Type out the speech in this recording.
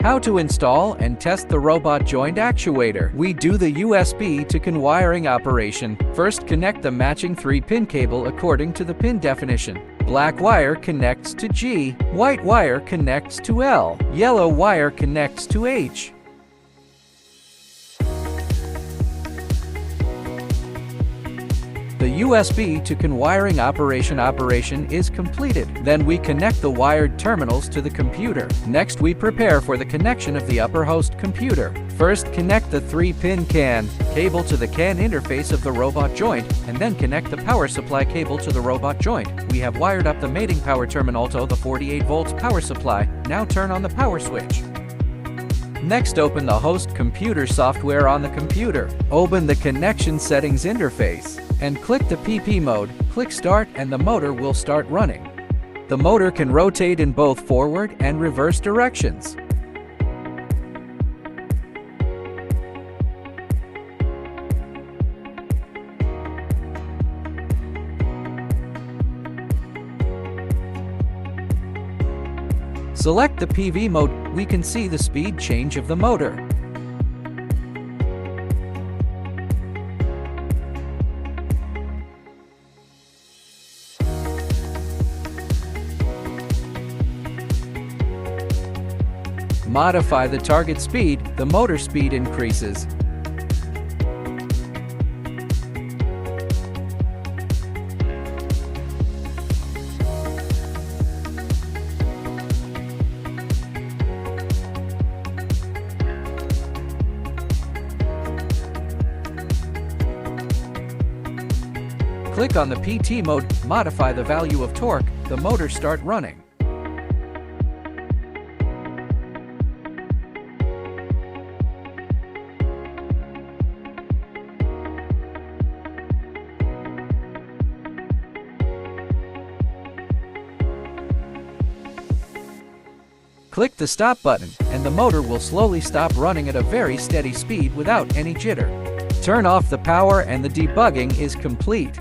How to install and test the robot joint actuator. We do the USB to CAN wiring operation. First, connect the matching 3-pin cable according to the pin definition. Black wire connects to G, white wire connects to L, yellow wire connects to H. The USB to CAN wiring operation is completed. Then we connect the wired terminals to the computer. Next, we prepare for the connection of the upper host computer. First, connect the 3-pin CAN cable to the CAN interface of the robot joint, and then connect the power supply cable to the robot joint. We have wired up the mating power terminal to the 48 volts power supply. Now turn on the power switch. Next, open the host computer software on the computer. Open the connection settings interface and click the PP mode. Click start and the motor will start running. The motor can rotate in both forward and reverse directions. Select the PV mode. We can see the speed change of the motor. Modify the target speed. The motor speed increases. Click on the PT mode, modify the value of torque, the motor start running. Click the stop button, and the motor will slowly stop running at a very steady speed without any jitter. Turn off the power and the debugging is complete.